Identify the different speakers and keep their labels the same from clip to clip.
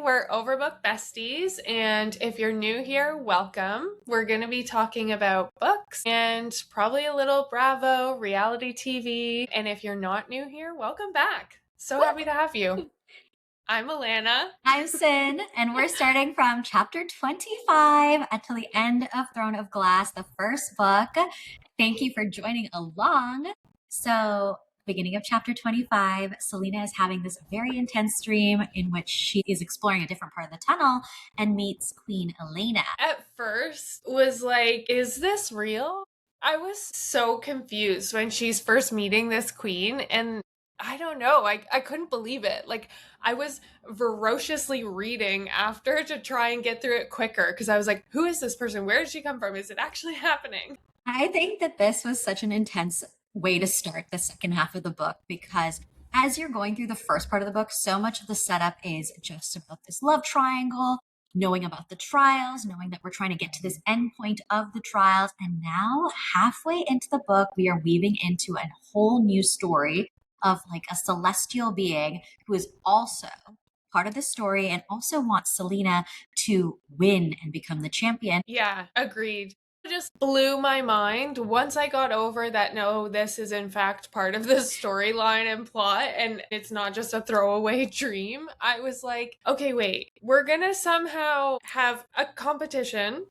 Speaker 1: We're Overbook Besties, and if you're new here, welcome. We're going to be talking about books and probably a little Bravo, reality TV. And if you're not new here, welcome back. So happy to have you. I'm Alana.
Speaker 2: I'm Sin, and we're starting from chapter 25 until the end of Throne of Glass, the first book. Thank you for joining along. So, beginning of chapter 25, Selena is having this very intense dream in which she is exploring a different part of the tunnel and meets Queen Elena.
Speaker 1: At first was like, is this real? I was so confused when she's first meeting this queen, and I don't know, I couldn't believe it. Like, I was ferociously reading after to try and get through it quicker because I was like, who is this person? Where did she come from? Is it actually happening?
Speaker 2: I think that this was such an intense way to start the second half of the book because as you're going through the first part of the book, so much of the setup is just about this love triangle, knowing about the trials, knowing that we're trying to get to this end point of the trials. And now, halfway into the book, we are weaving into a whole new story of like a celestial being who is also part of the story and also wants Selena to win and become the champion.
Speaker 1: Yeah, agreed. It just blew my mind once I got over that no, this is in fact part of the storyline and plot and it's not just a throwaway dream. I was like, okay, wait, we're gonna somehow have a competition,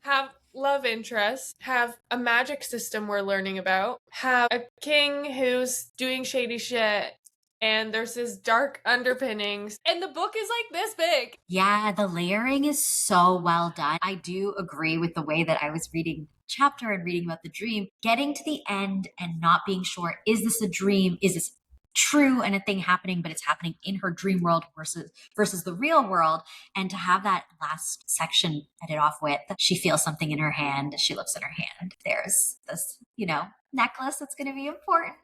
Speaker 1: have love interests, have a magic system we're learning about, have a king who's doing shady shit, and there's this dark underpinnings, and the book is like this big.
Speaker 2: Yeah, the layering is so well done. I do agree with the way that I was reading chapter and reading about the dream, getting to the end and not being sure, is this a dream? Is this true and a thing happening, but it's happening in her dream world versus the real world? And to have that last section ended off with, she feels something in her hand. She looks at her hand. There's this, necklace that's going to be important.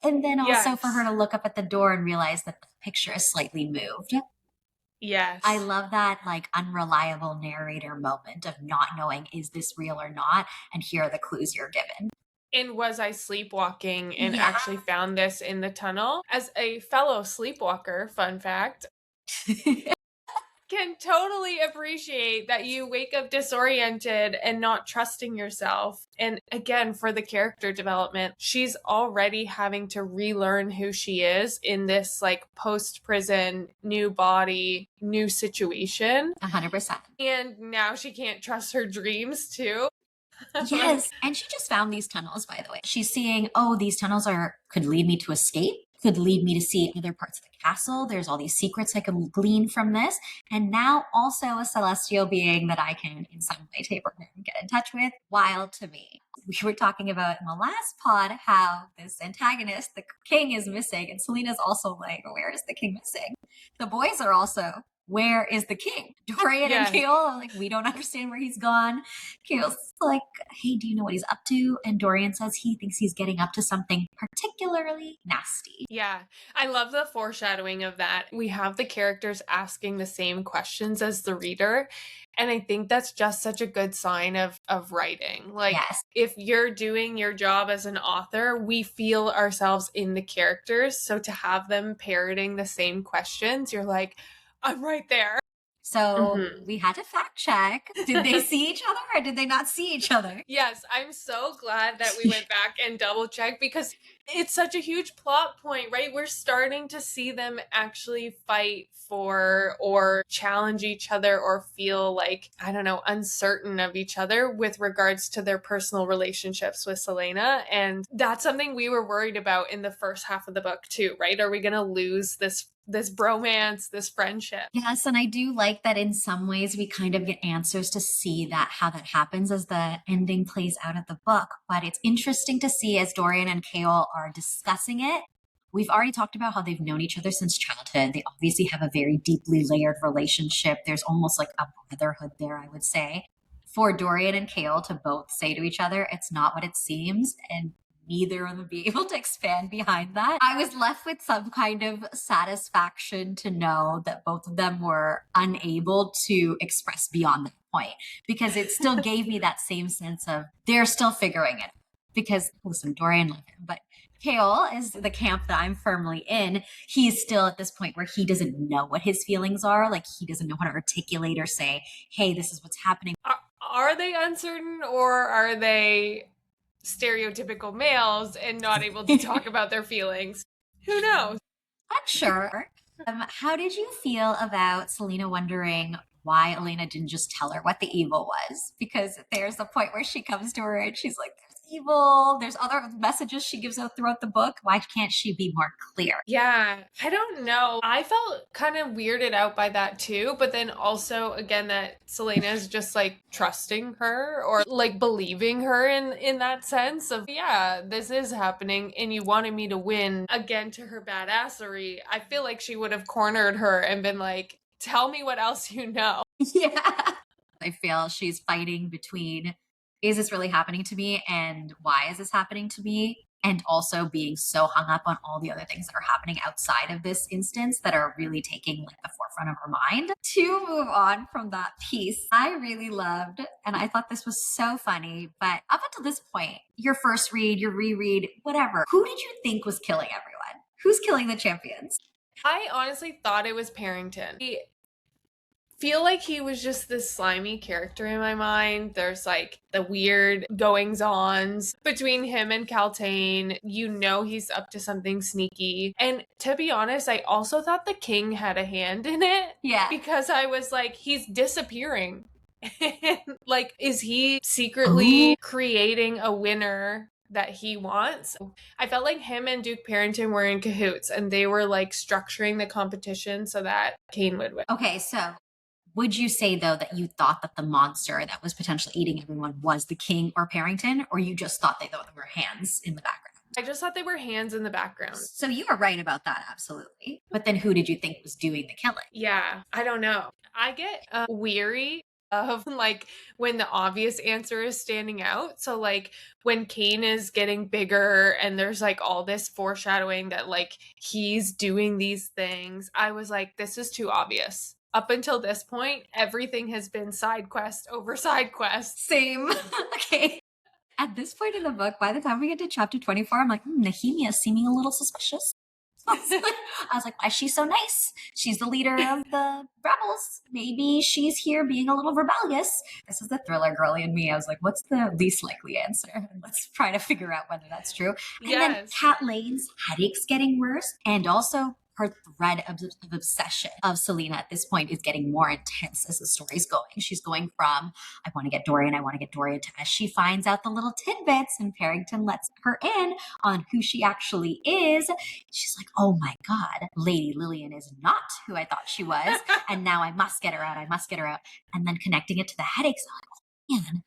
Speaker 2: And then also for her
Speaker 1: Yes.
Speaker 2: to look up at the door and realize that the picture is slightly moved.
Speaker 1: Yes.
Speaker 2: I love that like unreliable narrator moment of not knowing, is this real or not? And here are the clues you're given.
Speaker 1: And was I sleepwalking and
Speaker 2: Yeah.
Speaker 1: actually found this in the tunnel? As a fellow sleepwalker, fun fact, can totally appreciate that you wake up disoriented and not trusting yourself. And again, for the character development, she's already having to relearn who she is in this like post prison, new body, new situation.
Speaker 2: 100%.
Speaker 1: And now she can't trust her dreams too.
Speaker 2: Yes. And she just found these tunnels, by the way. She's seeing, oh, these tunnels could lead me to escape, could lead me to see other parts of the castle. There's all these secrets I can glean from this. And now also a celestial being that I can in some way, shape, or form get in touch with. Wild to me. We were talking about in the last pod how this antagonist, the king, is missing. And Selena's also like, where is the king missing? The boys are also, where is the king? Dorian and Kale are like, we don't understand where he's gone. Kale's like, hey, do you know what he's up to? And Dorian says he thinks he's getting up to something particularly nasty.
Speaker 1: Yeah, I love the foreshadowing of that. We have the characters asking the same questions as the reader. And I think that's just such a good sign of writing. Like,
Speaker 2: Yes.
Speaker 1: if you're doing your job as an author, we feel ourselves in the characters. So to have them parroting the same questions, you're like, I'm right there.
Speaker 2: So we had to fact check. Did they see each other or did they not see each other?
Speaker 1: Yes, I'm so glad that we went back and double checked because it's such a huge plot point, right? We're starting to see them actually fight for or challenge each other or feel like, I don't know, uncertain of each other with regards to their personal relationships with Selena. And that's something we were worried about in the first half of the book too, right? Are we going to lose this bromance, this friendship?
Speaker 2: Yes, and I do like that in some ways we kind of get answers to see that how that happens as the ending plays out of the book. But it's interesting to see as Dorian and Kale are discussing it. We've already talked about how they've known each other since childhood. They obviously have a very deeply layered relationship. There's almost like a brotherhood there, I would say. For Dorian and Kale to both say to each other, it's not what it seems, and neither of them be able to expand behind that. I was left with some kind of satisfaction to know that both of them were unable to express beyond that point because it still gave me that same sense of they're still figuring it. Because listen, Dorian loved him, but Kaol is the camp that I'm firmly in. He's still at this point where he doesn't know what his feelings are. Like he doesn't know how to articulate or say, hey, this is what's happening.
Speaker 1: Are they uncertain, or are they stereotypical males and not able to talk about their feelings? Who knows?
Speaker 2: Unsure. How did you feel about Selena wondering why Elena didn't just tell her what the evil was? Because there's a point where she comes to her and she's like, there's evil. There's other messages she gives out throughout the book. Why can't she be more clear?
Speaker 1: Yeah, I don't know. I felt kind of weirded out by that too, but then also again that Selena is just like trusting her or like believing her in that sense of yeah, this is happening and you wanted me to win again to her badassery. I feel like she would have cornered her and been like, "Tell me what else you know."
Speaker 2: Yeah. I feel she's fighting between is this really happening to me and why is this happening to me? And also being so hung up on all the other things that are happening outside of this instance that are really taking like the forefront of her mind. To move on from that piece, I really loved, and I thought this was so funny, but up until this point, your first read, your reread, whatever, who did you think was killing everyone? Who's killing the champions?
Speaker 1: I honestly thought it was Parrington. Feel like he was just this slimy character in my mind. There's like the weird goings ons between him and Caltaine. You know he's up to something sneaky. And to be honest, I also thought the king had a hand in it.
Speaker 2: Yeah.
Speaker 1: Because I was like, he's disappearing. Like, is he secretly creating a winner that he wants? I felt like him and Duke Parrington were in cahoots and they were like structuring the competition so that Kane would win.
Speaker 2: Okay, so would you say though that you thought that the monster that was potentially eating everyone was the king or Parrington, or you just thought they thought they were hands in the background?
Speaker 1: I just thought they were hands in the background.
Speaker 2: So you were right about that, absolutely. But then who did you think was doing the killing?
Speaker 1: Yeah, I don't know. I get weary of like when the obvious answer is standing out. So like when Kane is getting bigger and there's like all this foreshadowing that like he's doing these things, I was like, this is too obvious. Up until this point, everything has been side quest over side quest.
Speaker 2: Same. Okay. At this point in the book, by the time we get to chapter 24, I'm like, Nehemia is seeming a little suspicious. I was like, why is she so nice? She's the leader of the rebels. Maybe she's here being a little rebellious. This is the thriller girly in me. I was like, what's the least likely answer? Let's try to figure out whether that's true. And then Cat Lane's headaches getting worse, and also her thread of obsession of Selena at this point is getting more intense as the story's going. She's going from, I want to get Dorian, to as she finds out the little tidbits and Parrington lets her in on who she actually is. She's like, oh my God, Lady Lillian is not who I thought she was. And now I must get her out. And then connecting it to the headaches, I'm like, oh man,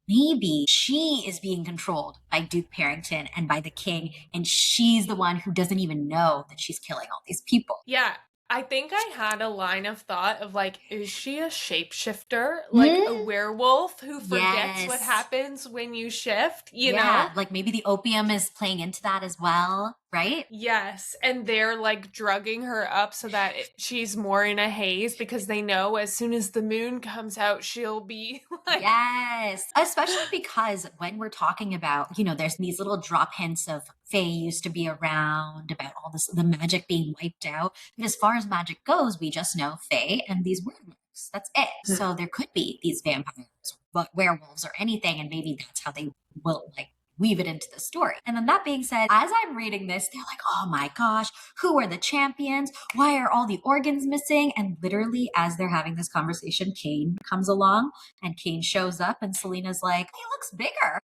Speaker 2: maybe she is being controlled by Duke Parrington and by the king, and she's the one who doesn't even know that she's killing all these people.
Speaker 1: Yeah. I think I had a line of thought of like, is she a shapeshifter? Like a werewolf who forgets what happens when you shift, you know?
Speaker 2: Like maybe the opium is playing into that as well, right?
Speaker 1: Yes. And they're like drugging her up so that she's more in a haze because they know as soon as the moon comes out, she'll be like.
Speaker 2: Yes. Especially because when we're talking about, there's these little drop hints of Fae used to be around, about all this, the magic being wiped out. And as far as magic goes, we just know Fae and these werewolves. That's it. So there could be these vampires, but werewolves or anything, and maybe that's how they will like weave it into the story. And then that being said, as I'm reading this, they're like, oh my gosh, who are the champions? Why are all the organs missing? And literally as they're having this conversation, Kane comes along and Kane shows up and Selena's like, he looks bigger.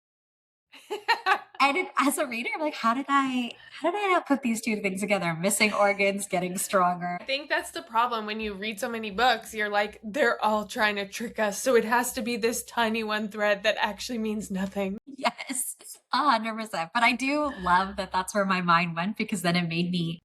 Speaker 2: And as a reader, I'm like, how did I not put these two things together? Missing organs, getting stronger.
Speaker 1: I think that's the problem when you read so many books. You're like, they're all trying to trick us. So it has to be this tiny one thread that actually means nothing.
Speaker 2: Yes, 100%. But I do love that that's where my mind went, because then it made me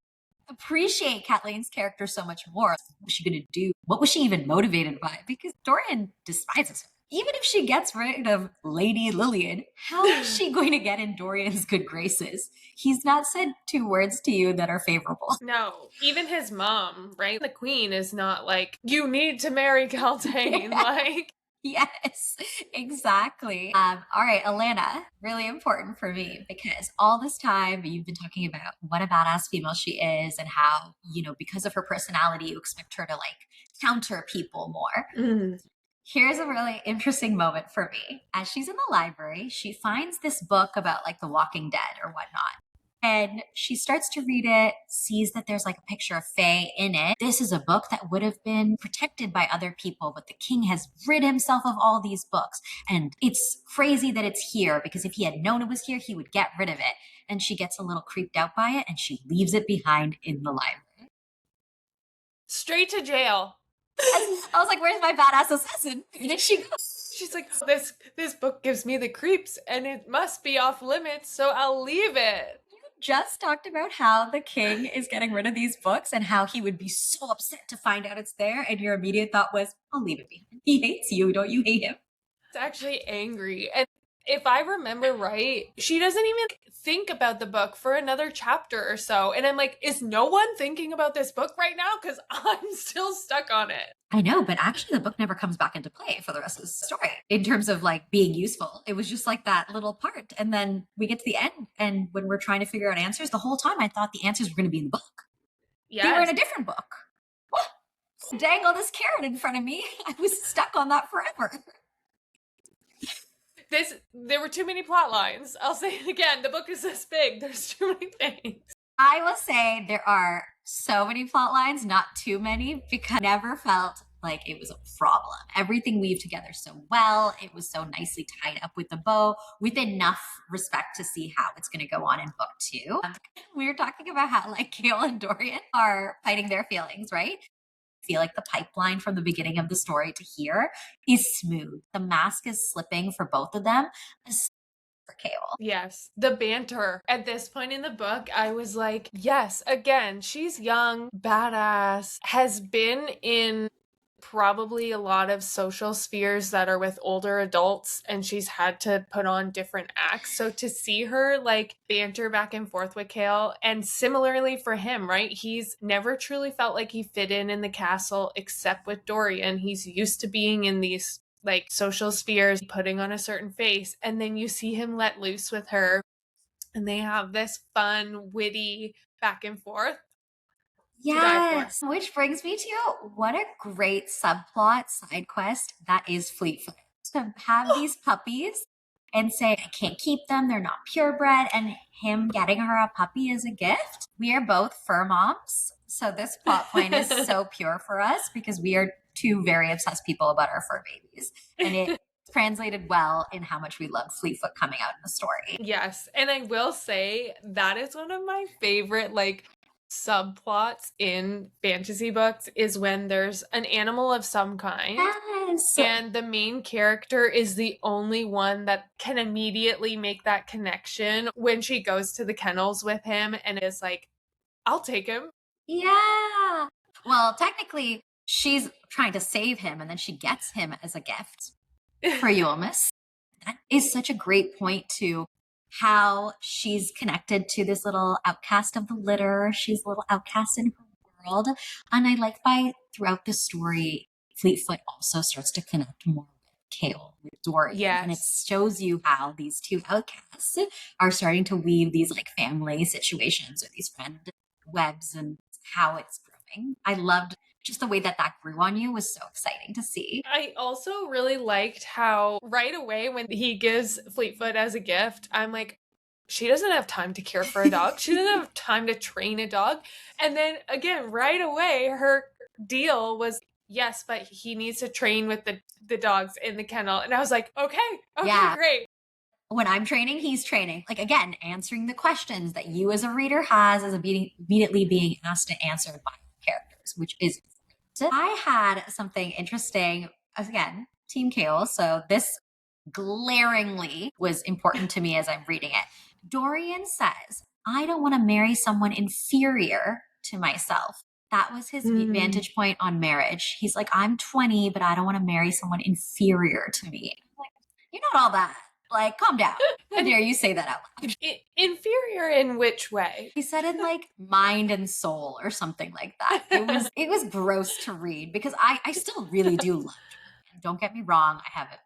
Speaker 2: appreciate Cat Lane's character so much more. What was she going to do? What was she even motivated by? Because Dorian despises her. Even if she gets rid of Lady Lillian, how is she going to get in Dorian's good graces? He's not said two words to you that are favorable.
Speaker 1: No, even his mom, right? The queen is not like, you need to marry Caltaine. Like,
Speaker 2: Yes, exactly. All right, Alana, really important for me because all this time you've been talking about what a badass female she is and how, because of her personality, you expect her to like counter people more.
Speaker 1: Mm.
Speaker 2: Here's a really interesting moment for me. As she's in the library, she finds this book about like the Walking Dead or whatnot. And she starts to read it, sees that there's like a picture of Faye in it. This is a book that would have been protected by other people, but the king has rid himself of all these books. And it's crazy that it's here because if he had known it was here, he would get rid of it. And she gets a little creeped out by it and she leaves it behind in the library.
Speaker 1: Straight to jail.
Speaker 2: Yes. I was like, where's my badass assassin? Where did she go?
Speaker 1: She's like, this book gives me the creeps and it must be off limits, so I'll leave it.
Speaker 2: Just talked about how the king is getting rid of these books and how he would be so upset to find out it's there. And your immediate thought was, I'll leave it behind. He hates you. Don't you hate him?
Speaker 1: It's actually angry. And if I remember right, she doesn't even think about the book for another chapter or so. And I'm like, is no one thinking about this book right now? Because I'm still stuck on it.
Speaker 2: I know, but actually the book never comes back into play for the rest of the story in terms of like being useful. It was just like that little part. And then we get to the end. And when we're trying to figure out answers, the whole time I thought the answers were going to be in the book. They were in
Speaker 1: Yes.
Speaker 2: a different book. Dangle this carrot in front of me. I was stuck on that forever.
Speaker 1: There were too many plot lines. I'll say it again. The book is this big. There's too many things.
Speaker 2: I will say there are so many plot lines, not too many, because I never felt like it was a problem. Everything weaved together so well. It was so nicely tied up with a bow, with enough respect to see how it's going to go on in book two. We were talking about how like Kale and Dorian are fighting their feelings, right? I feel like the pipeline from the beginning of the story to here is smooth. The mask is slipping for both of them, for Kale.
Speaker 1: Yes, the banter. At this point in the book, I was like, yes, again, she's young, badass, has been in probably a lot of social spheres that are with older adults, and she's had to put on different acts. So to see her like banter back and forth with Kale, and similarly for him, right? He's never truly felt like he fit in the castle except with Dorian. He's used to being in these like social spheres, putting on a certain face, and then you see him let loose with her, and they have this fun, witty back and forth to die for.
Speaker 2: Yes. Which brings me to what a great subplot side quest that is Fleetfoot. To have these puppies and say, I can't keep them, they're not purebred, and him getting her a puppy is a gift. We are both fur moms. So this plot point is so pure for us because we are two very obsessed people about our fur babies. And it translated well in how much we love Fleetfoot coming out in the story.
Speaker 1: Yes, and I will say that is one of my favorite like subplots in fantasy books is when there's an animal of some kind.
Speaker 2: Yes.
Speaker 1: And the main character is the only one that can immediately make that connection when she goes to the kennels with him and is like, I'll take him.
Speaker 2: Yeah. Well, technically, she's trying to save him and then she gets him as a gift for Yulmus. That is such a great point to how she's connected to this little outcast of the litter. She's a little outcast in her world. And I like by throughout the story, Fleetfoot also starts to connect more with Kale, with Dorian.
Speaker 1: Yes.
Speaker 2: And it shows you how these two outcasts are starting to weave these like family situations or these friend webs and how it's growing. I loved just the way that grew on you was so exciting to see.
Speaker 1: I also really liked how right away when he gives Fleetfoot as a gift, I'm like, she doesn't have time to care for a dog. She doesn't have time to train a dog. And then again, right away, her deal was, yes, but he needs to train with the dogs in the kennel. And I was like, okay,
Speaker 2: Yeah.
Speaker 1: great.
Speaker 2: When I'm training, he's training. Like again, answering the questions that you as a reader has as immediately being asked to answer by characters, which is I had something interesting again, Team Kale. So this glaringly was important to me as I'm reading it. Dorian says, I don't want to marry someone inferior to myself. That was his vantage point on marriage. He's like, I'm 20, but I don't want to marry someone inferior to me. I'm like, you're not all that. Like, calm down. How dare you say that out loud?
Speaker 1: Inferior in which way?
Speaker 2: He said in like mind and soul or something like that. It was gross to read because I still really do love Don't get me wrong, I have a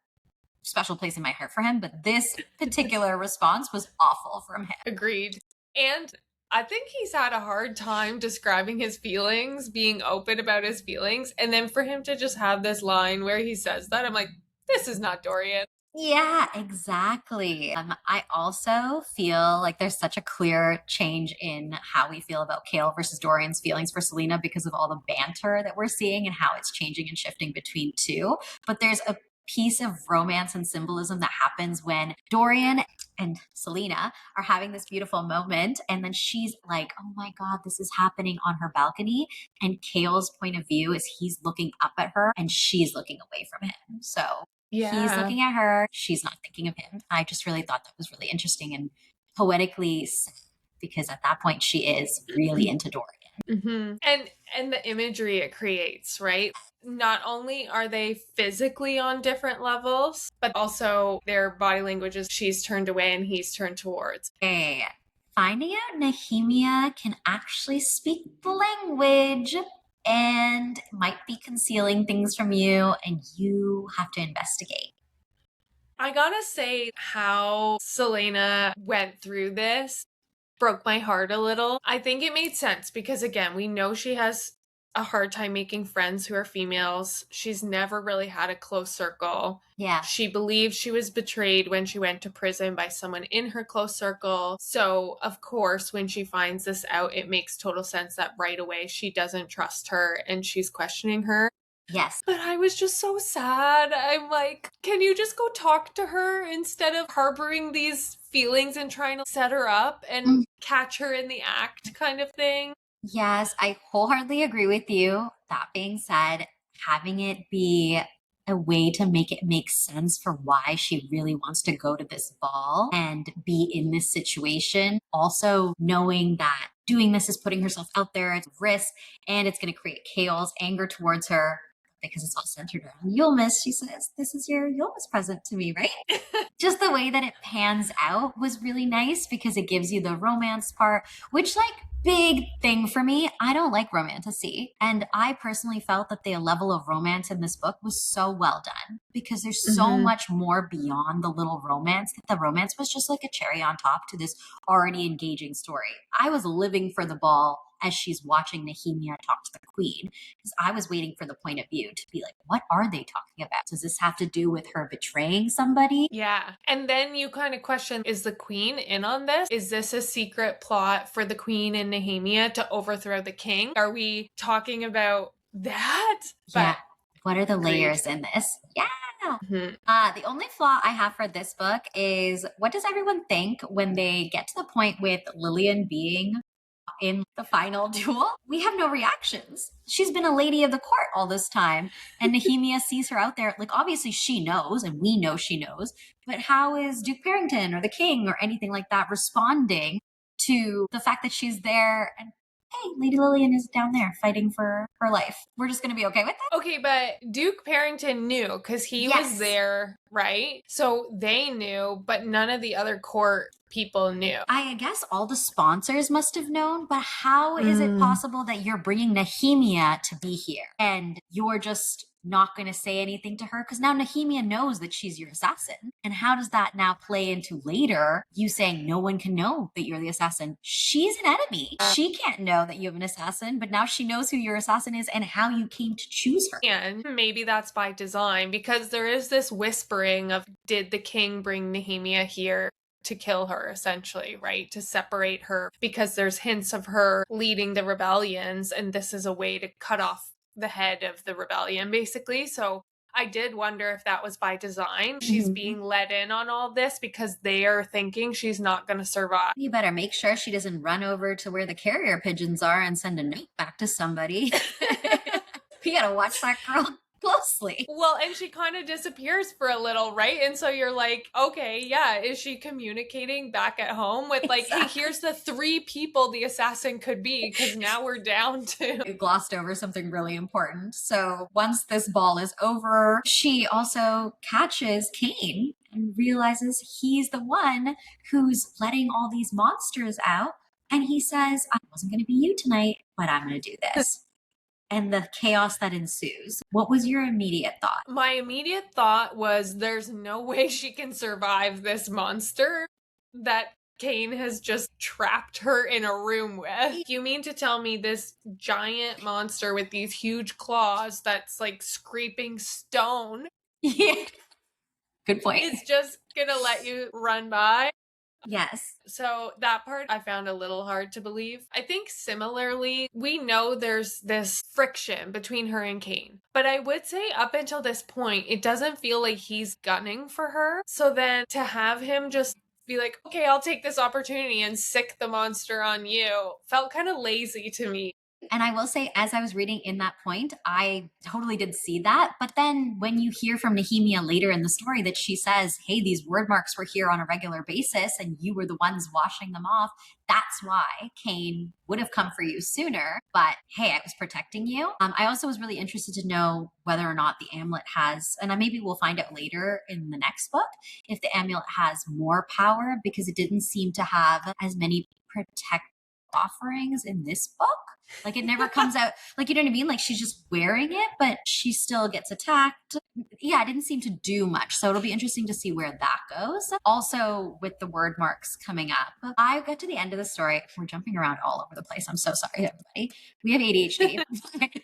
Speaker 2: special place in my heart for him, but this particular response was awful from him.
Speaker 1: Agreed. And I think he's had a hard time describing his feelings, being open about his feelings. And then for him to just have this line where he says that, I'm like, this is not Dorian.
Speaker 2: Yeah, exactly. I also feel like there's such a clear change in how we feel about Kale versus Dorian's feelings for Selena because of all the banter that we're seeing and how it's changing and shifting between two. But there's a piece of romance and symbolism that happens when Dorian and Selena are having this beautiful moment. And then she's like, oh my God, this is happening on her balcony. And Kale's point of view is he's looking up at her and she's looking away from him. So he's
Speaker 1: Yeah.
Speaker 2: looking at her, she's not thinking of him. I just really thought that was really interesting and poetically sad because at that point she is really into Dorian.
Speaker 1: And the imagery it creates, right? Not only are they physically on different levels, but also their body languages, she's turned away and he's turned towards.
Speaker 2: Okay. Finding out Nehemia can actually speak the language and might be concealing things from you, and you have to investigate.
Speaker 1: I gotta say, how Selena went through this broke my heart a little. I think it made sense because, again, we know she has a hard time making friends who are females. She's never really had a close circle.
Speaker 2: Yeah.
Speaker 1: She believes she was betrayed when she went to prison by someone in her close circle. So, of course, when she finds this out, it makes total sense that right away she doesn't trust her and she's questioning her.
Speaker 2: Yes.
Speaker 1: But I was just so sad. I'm like, can you just go talk to her instead of harboring these feelings and trying to set her up and catch her in the act kind of thing?
Speaker 2: Yes, I wholeheartedly agree with you. That being said, having it be a way to make it make sense for why she really wants to go to this ball and be in this situation. Also, knowing that doing this is putting herself out there, it's risk, and it's going to create chaos, anger towards her because it's all centered around Yulmus. She says, "This is your Yulmus present to me, right?" Just the way that it pans out was really nice because it gives you the romance part, which, like, big thing for me. I don't like romantasy. And I personally felt that the level of romance in this book was so well done because there's so much more beyond the little romance that the romance was just like a cherry on top to this already engaging story. I was living for the ball as she's watching Nehemia talk to the queen because I was waiting for the point of view to be like, what are they talking about? Does this have to do with her betraying somebody?
Speaker 1: Yeah. And then you kind of question, is the queen in on this? Is this a secret plot for the queen and Nehemia to overthrow the king? Are we talking about that?
Speaker 2: Yeah.
Speaker 1: But
Speaker 2: What are the
Speaker 1: agreed.
Speaker 2: layers in this? Yeah.
Speaker 1: Mhm.
Speaker 2: The only flaw I have for this book is what does everyone think when they get to the point with Lillian being in the final duel? We have no reactions. She's been a lady of the court all this time, and Nehemia sees her out there. Like, obviously, she knows, and we know she knows, but how is Duke Barrington or the king or anything like that responding to the fact that she's there and hey, Lady Lillian is down there fighting for her life? We're just going to be okay with that?
Speaker 1: Okay, but Duke Parrington knew because he was
Speaker 2: Yes.
Speaker 1: there, right? So they knew, but none of the other court people knew.
Speaker 2: I guess all the sponsors must have known, but how is it possible that you're bringing Nehemia to be here and you're just not going to say anything to her? Because now Nehemia knows that she's your assassin. And how does that now play into later you saying no one can know that you're the assassin? She's an enemy. She can't know that you have an assassin, but now she knows who your assassin is and how you came to choose her.
Speaker 1: And maybe that's by design because there is this whispering of did the king bring Nehemia here to kill her, essentially, right? To separate her because there's hints of her leading the rebellions, and this is a way to cut off the head of the rebellion, basically. So I did wonder if that was by design. She's being let in on all this because they are thinking she's not going to survive.
Speaker 2: You better make sure she doesn't run over to where the carrier pigeons are and send a note back to somebody. We gotta watch that girl closely.
Speaker 1: Well, and she kind of disappears for a little, right? And so you're like, okay, yeah, is she communicating back at home with like, hey, here's the 3 people the assassin could be, because now we're down to.
Speaker 2: You glossed over something really important. So once this ball is over, she also catches Kane and realizes he's the one who's letting all these monsters out. And he says, I wasn't going to be you tonight, but I'm going to do this. and the chaos that ensues. What was your immediate thought?
Speaker 1: My immediate thought was there's no way she can survive this monster that Kane has just trapped her in a room with. You mean to tell me this giant monster with these huge claws that's like scraping stone
Speaker 2: Yeah, good point.
Speaker 1: is just gonna let you run by?
Speaker 2: Yes.
Speaker 1: So that part I found a little hard to believe. I think similarly, we know there's this friction between her and Kane. But I would say up until this point, it doesn't feel like he's gunning for her. So then to have him just be like, okay, I'll take this opportunity and sick the monster on you felt kind of lazy to me.
Speaker 2: And I will say, as I was reading in that point, I totally did see that. But then when you hear from Nehemia later in the story that she says, hey, these word marks were here on a regular basis and you were the ones washing them off, that's why Cain would have come for you sooner. But hey, I was protecting you. I also was really interested to know whether or not the amulet has, and maybe we'll find out later in the next book, if the amulet has more power because it didn't seem to have as many protect offerings in this book. Like it never comes out, like, you know what I mean? Like she's just wearing it, but she still gets attacked. Yeah, it didn't seem to do much. So it'll be interesting to see where that goes. Also, with the word marks coming up, I got to the end of the story. We're jumping around all over the place. I'm so sorry, everybody. We have ADHD.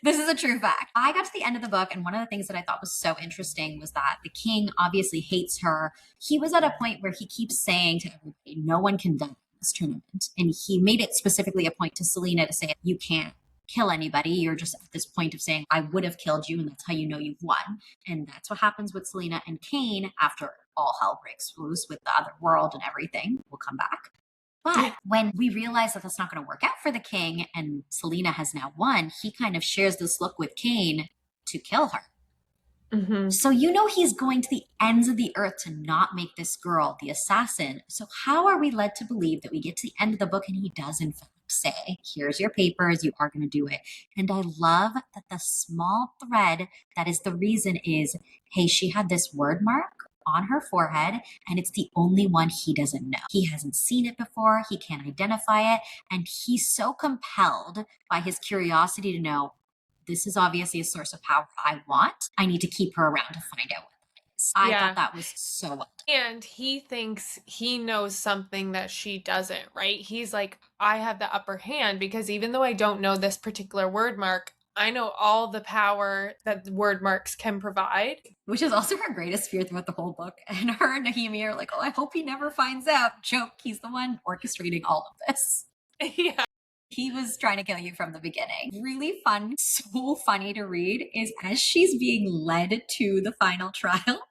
Speaker 2: This is a true fact. I got to the end of the book, and one of the things that I thought was so interesting was that the king obviously hates her. He was at a point where he keeps saying to everybody, no one can die this tournament. And he made it specifically a point to Selena to say, you can't kill anybody. You're just at this point of saying, I would have killed you. And that's how you know you've won. And that's what happens with Selena and Cain after all hell breaks loose with the other world and everything. We'll come back. But when we realize that that's not going to work out for the king and Selena has now won, he kind of shares this look with Cain to kill her.
Speaker 1: Mm-hmm.
Speaker 2: So you know he's going to the ends of the earth to not make this girl the assassin. So how are we led to believe that we get to the end of the book and he does in fact say, here's your papers, you are going to do it. And I love that the small thread that is the reason is, hey, she had this word mark on her forehead and it's the only one he doesn't know. He hasn't seen it before, he can't identify it, and he's so compelled by his curiosity to know, this is obviously a source of power I want. I need to keep her around to find out what that is. I thought that was so well done.
Speaker 1: And he thinks he knows something that she doesn't, right? He's like, I have the upper hand because even though I don't know this particular word mark, I know all the power that word marks can provide.
Speaker 2: Which is also her greatest fear throughout the whole book. And her and Nehemia are like, oh, I hope he never finds out. Joke, he's the one orchestrating all of this.
Speaker 1: Yeah.
Speaker 2: He was trying to kill you from the beginning. Really fun, so funny to read is as she's being led to the final trial.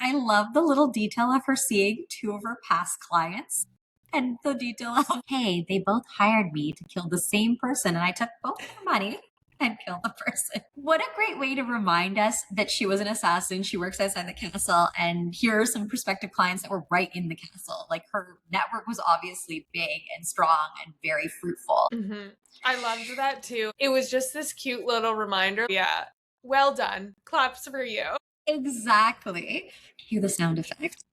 Speaker 2: I love the little detail of her seeing two of her past clients and the detail of, hey, they both hired me to kill the same person and I took both their money and killed the person. What a great way to remind us that she was an assassin. She works outside the castle, and here are some prospective clients that were right in the castle. Like her network was obviously big and strong and very fruitful.
Speaker 1: Mm-hmm. I loved that too. It was just this cute little reminder. Yeah. Well done. Claps for you.
Speaker 2: Exactly. Hear the sound effect.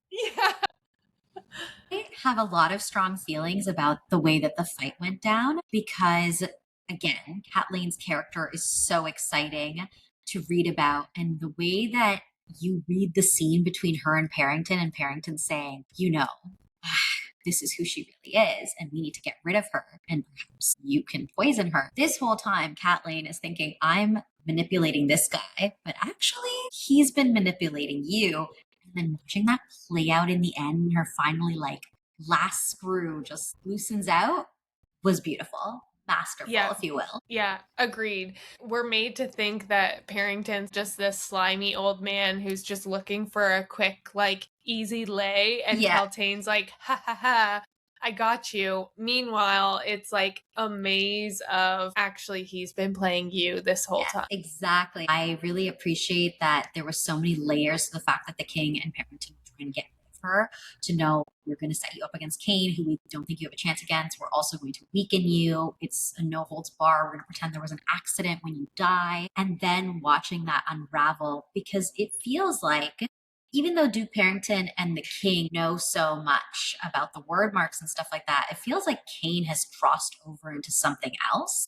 Speaker 1: Yeah.
Speaker 2: I have a lot of strong feelings about the way that the fight went down because, again, Kathleen's character is so exciting to read about. And the way that you read the scene between her and Parrington saying, you know, this is who she really is, and we need to get rid of her, and perhaps you can poison her. This whole time, Kathleen is thinking, I'm manipulating this guy, but actually, he's been manipulating you. And then watching that play out in the end, her finally like last screw just loosens out was beautiful. Masterful,
Speaker 1: Yeah.
Speaker 2: if you will.
Speaker 1: Yeah, agreed. We're made to think that Parrington's just this slimy old man who's just looking for a quick, like, easy lay, and Peltane's like, ha ha ha, I got you. Meanwhile, it's like a maze of actually he's been playing you this whole time.
Speaker 2: Exactly. I really appreciate that there were so many layers to the fact that the king and Parrington were trying to get rid of her, to know we're going to set you up against Cain, who we don't think you have a chance against. We're also going to weaken you. It's a no holds bar. We're going to pretend there was an accident when you die. And then watching that unravel, because it feels like, even though Duke Parrington and the king know so much about the word marks and stuff like that, it feels like Cain has crossed over into something else.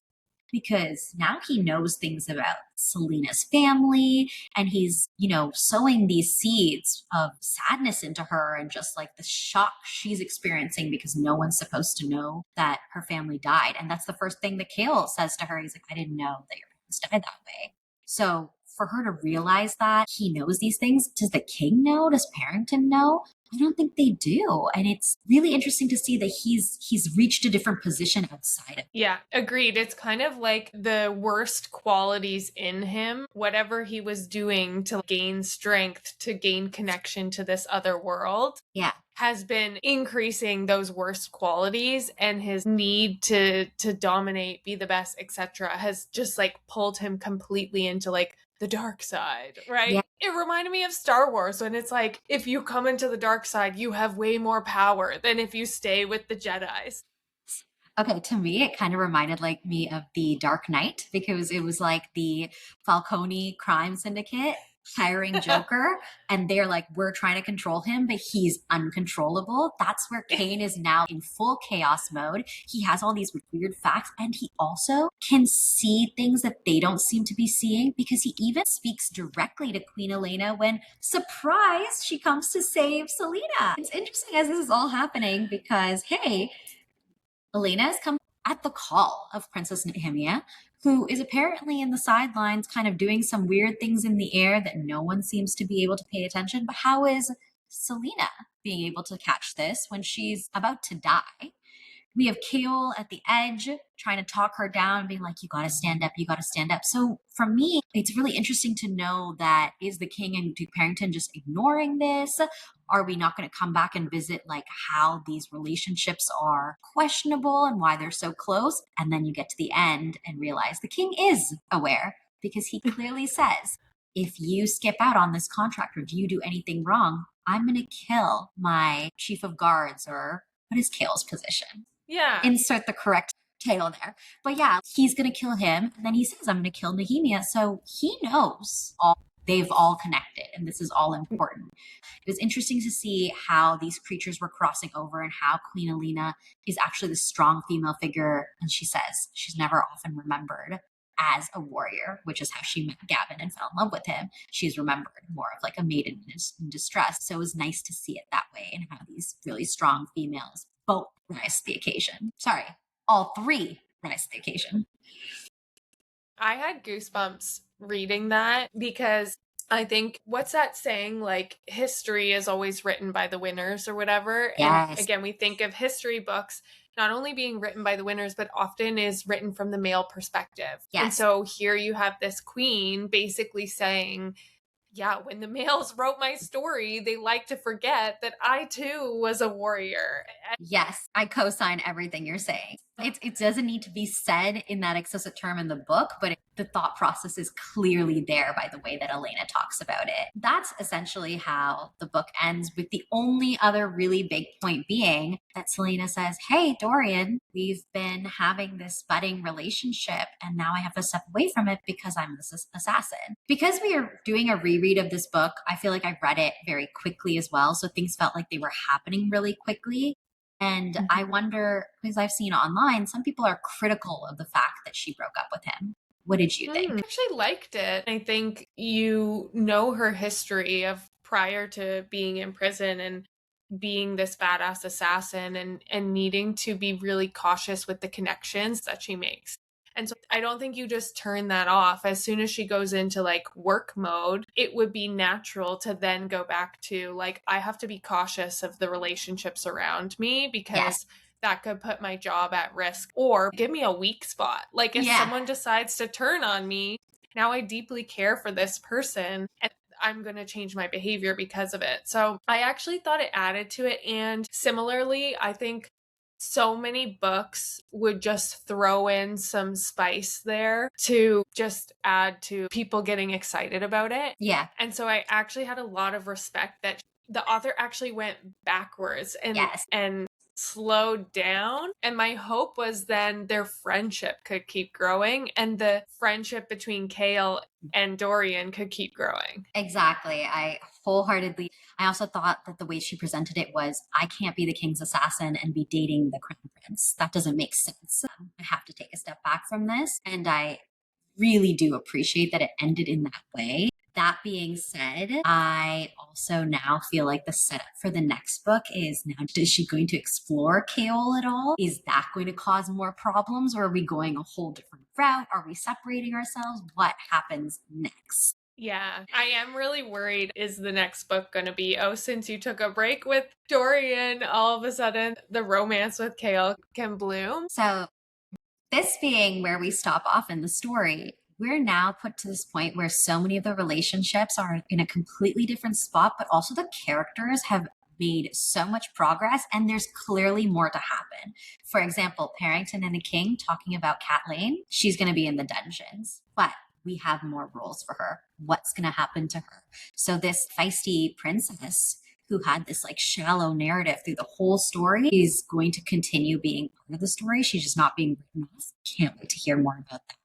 Speaker 2: because now he knows things about Selena's family, and he's, sowing these seeds of sadness into her and just like the shock she's experiencing because no one's supposed to know that her family died. And that's the first thing that Kale says to her. He's like, I didn't know that your parents died that way. So for her to realize that he knows these things, does the king know? Does Parrington know? I don't think they do. And it's really interesting to see that he's reached a different position outside of it.
Speaker 1: Yeah, agreed. It's kind of like the worst qualities in him, whatever he was doing to gain strength, to gain connection to this other world,
Speaker 2: Yeah.
Speaker 1: has been increasing those worst qualities, and his need to dominate, be the best, etc., has just like pulled him completely into like the dark side,
Speaker 2: Yeah.
Speaker 1: right? It reminded me of Star Wars when it's like if you come into the dark side, you have way more power than if you stay with the Jedis.
Speaker 2: Okay, to me, it kind of reminded like me of the Dark Knight because it was like the Falcone crime syndicate hiring Joker, and they're like, we're trying to control him, but he's uncontrollable. That's where Kane is now in full chaos mode. He has all these weird facts, and he also can see things that they don't seem to be seeing because he even speaks directly to Queen Elena when, surprise, she comes to save Selena. It's interesting as this is all happening because, hey, Elena has come at the call of Princess Nehemia, who is apparently in the sidelines, kind of doing some weird things in the air that no one seems to be able to pay attention. But how is Selena being able to catch this when she's about to die? We have Kale at the edge trying to talk her down, being like, you got to stand up, you got to stand up. So for me, it's really interesting to know that is the king and Duke Parrington just ignoring this? Are we not going to come back and visit like how these relationships are questionable and why they're so close? And then you get to the end and realize the king is aware because he clearly says, if you skip out on this contract or do you do anything wrong, I'm going to kill my chief of guards, or what is Kale's position?
Speaker 1: Yeah.
Speaker 2: Insert the correct title there. But yeah, he's going to kill him. And then he says, I'm going to kill Nehemia. So he knows they've all connected and this is all important. It was interesting to see how these creatures were crossing over and how Queen Elena is actually the strong female figure. And she says she's never often remembered as a warrior, which is how she met Gavin and fell in love with him. She's remembered more of like a maiden in distress. So it was nice to see it that way and how these really strong females both rise to the occasion. Sorry, all three rise to the occasion.
Speaker 1: I had goosebumps reading that because I think what's that saying, like history is always written by the winners or whatever. And
Speaker 2: Yes.
Speaker 1: again, we think of history books not only being written by the winners, but often is written from the male perspective.
Speaker 2: Yes.
Speaker 1: And so here you have this queen basically saying, yeah, when the males wrote my story, they like to forget that I too was a warrior.
Speaker 2: Yes, I co-sign everything you're saying. It doesn't need to be said in that explicit term in the book, but the thought process is clearly there by the way that Elena talks about it. That's essentially how the book ends, with the only other really big point being that Selena says, hey, Dorian, we've been having this budding relationship and now I have to step away from it because I'm this assassin. Because we are doing a reread of this book, I feel like I read it very quickly as well. So things felt like they were happening really quickly. And I wonder, because I've seen online, some people are critical of the fact that she broke up with him. What did you think?
Speaker 1: I actually liked it. I think you know her history of prior to being in prison and being this badass assassin and needing to be really cautious with the connections that she makes. And so I don't think you just turn that off. As soon as she goes into like work mode, it would be natural to then go back to like, I have to be cautious of the relationships around me because
Speaker 2: Yes.
Speaker 1: that could put my job at risk or give me a weak spot. Like if
Speaker 2: Yeah.
Speaker 1: someone decides to turn on me, now I deeply care for this person and I'm going to change my behavior because of it. So I actually thought it added to it. And similarly, I think so many books would just throw in some spice there to just add to people getting excited about it.
Speaker 2: Yeah.
Speaker 1: And so I actually had a lot of respect that the author actually went backwards and
Speaker 2: Yes.
Speaker 1: and slowed down. And my hope was then their friendship could keep growing and the friendship between Kale and Dorian could keep growing.
Speaker 2: Exactly. I wholeheartedly. I also thought that the way she presented it was, I can't be the king's assassin and be dating the crown prince. That doesn't make sense. I have to take a step back from this. And I really do appreciate that it ended in that way. That being said, I also now feel like the setup for the next book is, now, is she going to explore Kale at all? Is that going to cause more problems, or are we going a whole different route? Are we separating ourselves? What happens next?
Speaker 1: Yeah, I am really worried. Is the next book going to be, oh, since you took a break with Dorian, all of a sudden the romance with Kale can bloom?
Speaker 2: So, this being where we stop off in the story, we're now put to this point where so many of the relationships are in a completely different spot, but also the characters have made so much progress and there's clearly more to happen. For example, Parrington and the King talking about Cat Lane, she's going to be in the dungeons, but we have more roles for her. What's going to happen to her? So, this feisty princess who had this like shallow narrative through the whole story is going to continue being part of the story. She's just not being written off. Can't wait to hear more about that.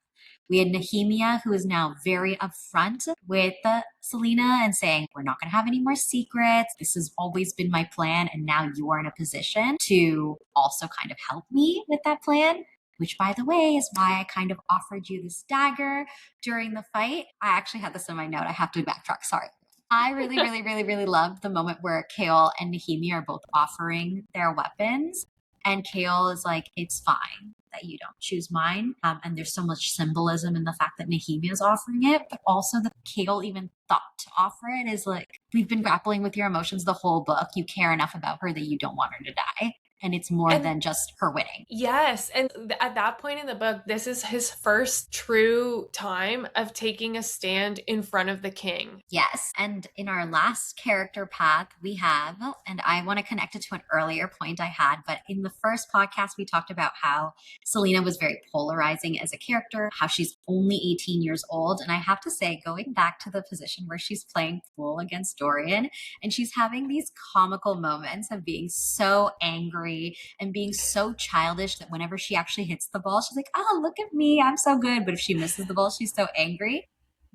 Speaker 2: We had Nehemia, who is now very upfront with Selena and saying, we're not going to have any more secrets. This has always been my plan. And now you are in a position to also kind of help me with that plan. Which, by the way, is why I kind of offered you this dagger during the fight. I actually had this in my note. I have to backtrack. Sorry. I really, really, really, really loved the moment where Kale and Nahimi are both offering their weapons. And Kale is like, it's fine that you don't choose mine. And there's so much symbolism in the fact that Nahimi is offering it, but also that Kale even thought to offer it is like, we've been grappling with your emotions the whole book. You care enough about her that you don't want her to die. And it's more
Speaker 1: And
Speaker 2: than just her winning.
Speaker 1: yes, and at that point in the book, this is his first true time of taking a stand in front of the king.
Speaker 2: Yes. And in our last character path, we have, and I want to connect it to an earlier point I had, but in the first podcast, we talked about how Selena was very polarizing as a character, how she's only 18 years old. And I have to say, going back to the position where she's playing pool against Dorian, and she's having these comical moments of being so angry and being so childish that whenever she actually hits the ball, she's like, oh, look at me, I'm so good. But if she misses the ball, she's so angry.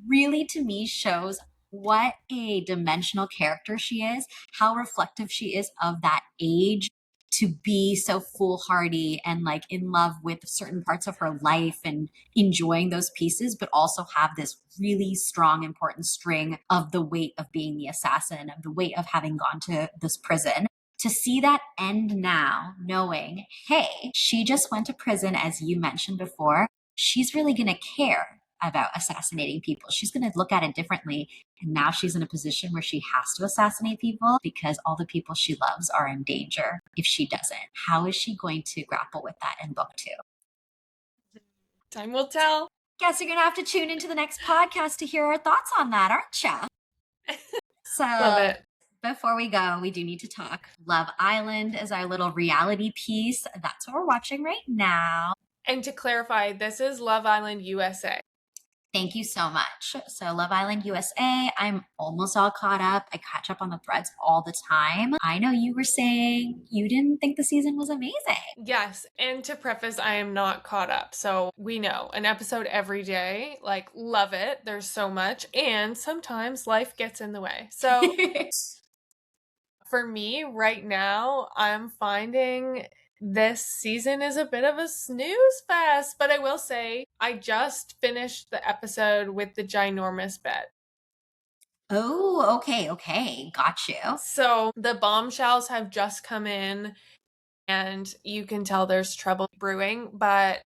Speaker 2: Really, to me, shows what a dimensional character she is, how reflective she is of that age to be so foolhardy and like in love with certain parts of her life and enjoying those pieces, but also have this really strong, important string of the weight of being the assassin, of the weight of having gone to this prison. To see that end now, knowing, hey, she just went to prison, as you mentioned before, she's really going to care about assassinating people. She's going to look at it differently. And now she's in a position where she has to assassinate people because all the people she loves are in danger if she doesn't. How is she going to grapple with that in book 2?
Speaker 1: Time will tell.
Speaker 2: Guess you're going to have to tune into the next podcast to hear our thoughts on that, aren't you?
Speaker 1: Love
Speaker 2: So,
Speaker 1: it.
Speaker 2: before we go, we do need to talk. Love Island is our little reality piece. That's what we're watching right now.
Speaker 1: And to clarify, this is Love Island USA.
Speaker 2: Thank you so much. So, Love Island USA, I'm almost all caught up. I catch up on the threads all the time. I know you were saying you didn't think the season was amazing.
Speaker 1: Yes, and to preface, I am not caught up. So we know an episode every day. Like, love it. There's so much. And sometimes life gets in the way. So for me right now, I'm finding this season is a bit of a snooze fest, but I will say I just finished the episode with the ginormous bed.
Speaker 2: Oh, okay, okay. Got you.
Speaker 1: So the bombshells have just come in and you can tell there's trouble brewing, but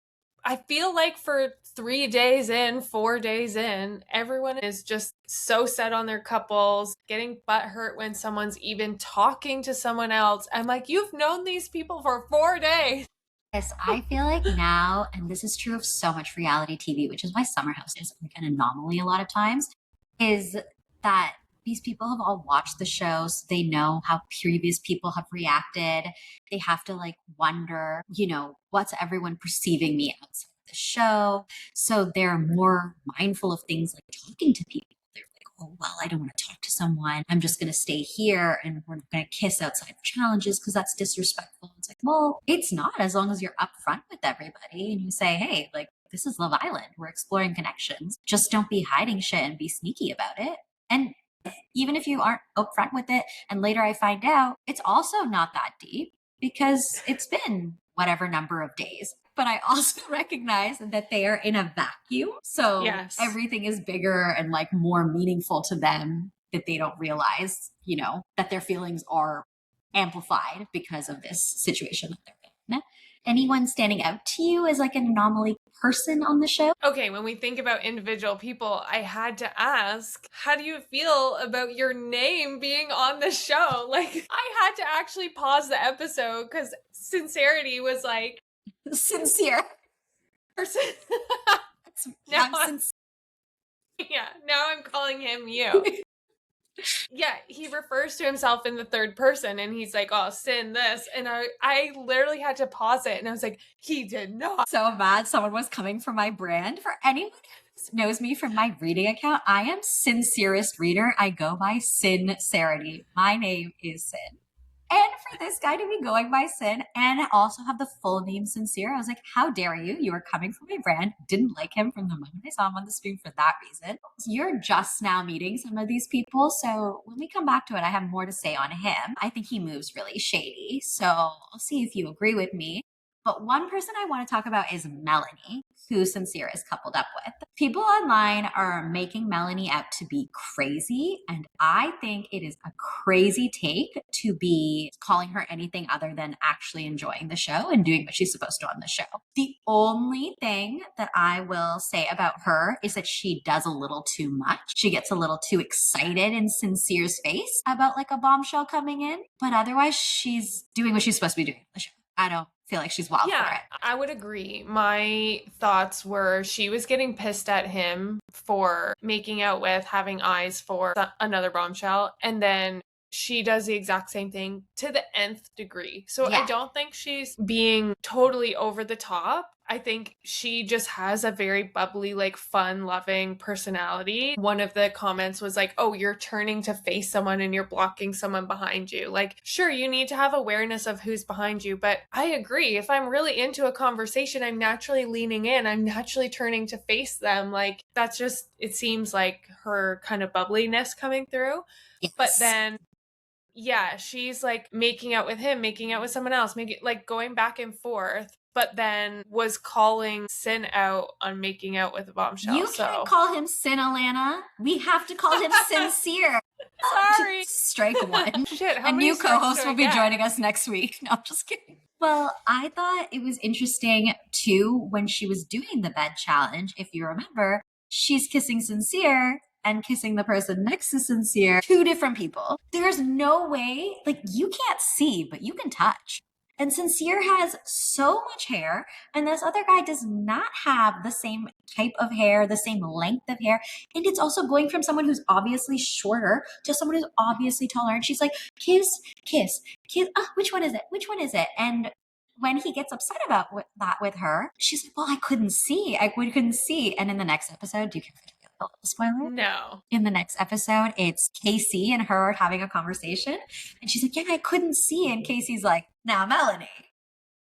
Speaker 1: I feel like for 3 days in, 4 days in, everyone is just so set on their couples, getting butthurt when someone's even talking to someone else. I'm like, you've known these people for 4 days.
Speaker 2: Yes, I feel like now, and this is true of so much reality TV, which is why Summer House is like an anomaly a lot of times, is that these people have all watched the show, so they know how previous people have reacted. They have to like wonder, what's everyone perceiving me outside the show? So they're more mindful of things like talking to people. They're like, oh, well, I don't want to talk to someone. I'm just going to stay here and we're not going to kiss outside of challenges because that's disrespectful. It's like, well, it's not, as long as you're upfront with everybody and you say, hey, like, this is Love Island. We're exploring connections. Just don't be hiding shit and be sneaky about it. And even if you aren't upfront with it and later I find out, it's also not that deep because it's been whatever number of days. But I also recognize that they are in a vacuum. So
Speaker 1: Yes.
Speaker 2: everything is bigger and like more meaningful to them, that they don't realize, that their feelings are amplified because of this situation that they're in. Anyone standing out to you as like an anomaly person on the show?
Speaker 1: Okay, when we think about individual people, I had to ask, how do you feel about your name being on the show? Like, I had to actually pause the episode because Sincerity was like,
Speaker 2: Sincere.
Speaker 1: person. now,
Speaker 2: I'm sincere.
Speaker 1: yeah, now I'm calling him you. Yeah, he refers to himself in the third person and he's like, oh, sin this. And I literally had to pause it and I was like, he did not.
Speaker 2: So mad someone was coming for my brand. For anyone who knows me from my reading account, I am sincerest reader. I go by Sincerity. My name is Sin. And for this guy to be going by Sin and also have the full name Sincere, I was like, how dare you? You were coming for my brand. Didn't like him from the moment I saw him on the screen for that reason. You're just now meeting some of these people. So when we come back to it, I have more to say on him. I think he moves really shady. So I'll see if you agree with me. But one person I want to talk about is Melanie, who Sincere is coupled up with. People online are making Melanie out to be crazy, and I think it is a crazy take to be calling her anything other than actually enjoying the show and doing what she's supposed to on the show. The only thing that I will say about her is that she does a little too much. She gets a little too excited in Sincere's face about like a bombshell coming in, but otherwise she's doing what she's supposed to be doing on the show. I don't feel like she's wild for
Speaker 1: Yeah,
Speaker 2: it.
Speaker 1: I would agree. My thoughts were she was getting pissed at him for making out with, having eyes for another bombshell. And then she does the exact same thing to the nth degree. So I
Speaker 2: Yeah.
Speaker 1: don't think she's being totally over the top. I think she just has a very bubbly, like fun loving personality. One of the comments was like, oh, you're turning to face someone and you're blocking someone behind you. Like, sure, you need to have awareness of who's behind you. But I agree. If I'm really into a conversation, I'm naturally leaning in. I'm naturally turning to face them. Like, that's just, it seems like her kind of bubbliness coming through. But
Speaker 2: Yes.
Speaker 1: then yeah, she's like making out with him, making out with someone else, making like going back and forth, but then was calling Sin out on making out with a bombshell.
Speaker 2: You can't
Speaker 1: So
Speaker 2: call him Sin, Alana. We have to call him Sincere.
Speaker 1: sorry.
Speaker 2: Strike one.
Speaker 1: Shit, how
Speaker 2: A
Speaker 1: many
Speaker 2: new
Speaker 1: strikes
Speaker 2: co-host
Speaker 1: do I
Speaker 2: will be
Speaker 1: get?
Speaker 2: joining us next week. No, I'm just kidding. Well, I thought it was interesting too when she was doing the bed challenge. If you remember, she's kissing Sincere and kissing the person next to Sincere, two different people. There's no way, like, you can't see, but you can touch. And Sincere has so much hair, and this other guy does not have the same type of hair, the same length of hair. And it's also going from someone who's obviously shorter to someone who's obviously taller. And she's like, kiss, kiss, kiss. Which one is it? Which one is it? And when he gets upset about that with her, she's like, well, I couldn't see. I couldn't see. And in the next episode, do you care if I tell you a spoiler?
Speaker 1: No.
Speaker 2: In the next episode, it's Casey and her having a conversation. And she's like, yeah, I couldn't see. And Casey's like, now, Melanie.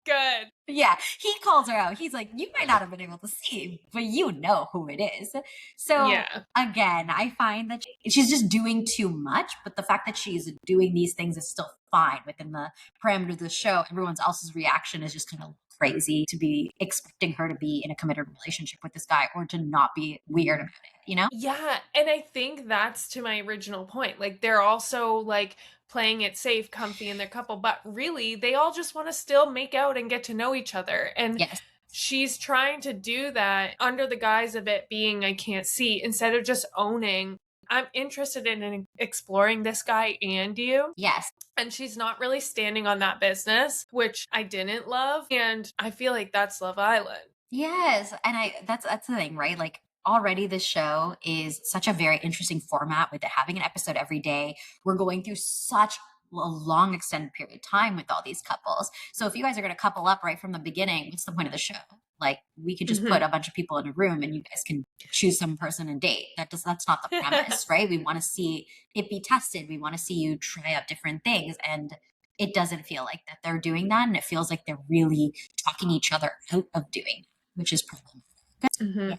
Speaker 1: Good.
Speaker 2: Yeah, he calls her out. He's like, you might not have been able to see, but you know who it is. So
Speaker 1: Yeah.
Speaker 2: again, I find that she's just doing too much, but the fact that she's doing these things is still fine within the parameters of the show. Everyone else's reaction is just kind of crazy to be expecting her to be in a committed relationship with this guy or to not be weird about it,
Speaker 1: Yeah, and I think that's to my original point. Like they're also like playing it safe, comfy in their couple, but really they all just want to still make out and get to know each other. And
Speaker 2: Yes.
Speaker 1: she's trying to do that under the guise of it being I can't see instead of just owning I'm interested in exploring this guy and you.
Speaker 2: Yes.
Speaker 1: And she's not really standing on that business, which I didn't love. And I feel like that's Love Island.
Speaker 2: Yes, and that's the thing, right? Like already this show is such a very interesting format with it having an episode every day. We're going through such a long extended period of time with all these couples. So if you guys are going to couple up right from the beginning, what's the point of the show? Like we could just put
Speaker 1: Mhm.
Speaker 2: a bunch of people in a room and you guys can choose some person and date. That's not the premise, right? We want to see it be tested. We want to see you try out different things. And it doesn't feel like that they're doing that. And it feels like they're really talking each other out of doing, which is problematic. Yeah.
Speaker 1: Mhm.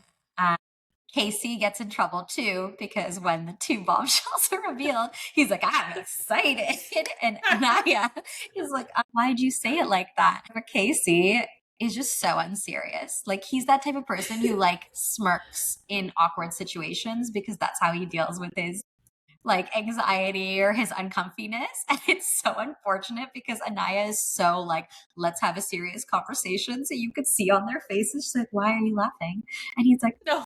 Speaker 2: Casey gets in trouble too because when the two bombshells are revealed, he's like, I'm excited. And Naya is like, why'd you say it like that? But Casey is just so unserious. Like he's that type of person who like smirks in awkward situations because that's how he deals with his like anxiety or his uncomfiness. And it's so unfortunate because Anaya is so like, let's have a serious conversation. So you could see on their faces, she's like, why are you laughing? And he's like,
Speaker 1: No.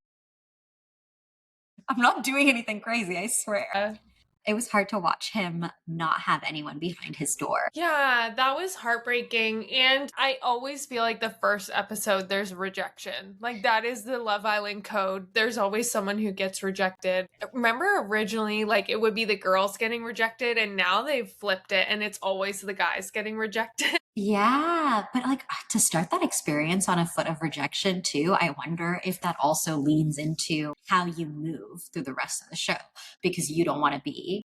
Speaker 2: I'm not doing anything crazy, I swear. It was hard to watch him not have anyone behind his door.
Speaker 1: Yeah, that was heartbreaking. And I always feel like the first episode, there's rejection. Like, that is the Love Island code. There's always someone who gets rejected. Remember, originally, like, it would be the girls getting rejected, and now they've flipped it, and it's always the guys getting rejected.
Speaker 2: Yeah, but like to start that experience on a foot of rejection too, I wonder if that also leans into how you move through the rest of the show because you don't want to be,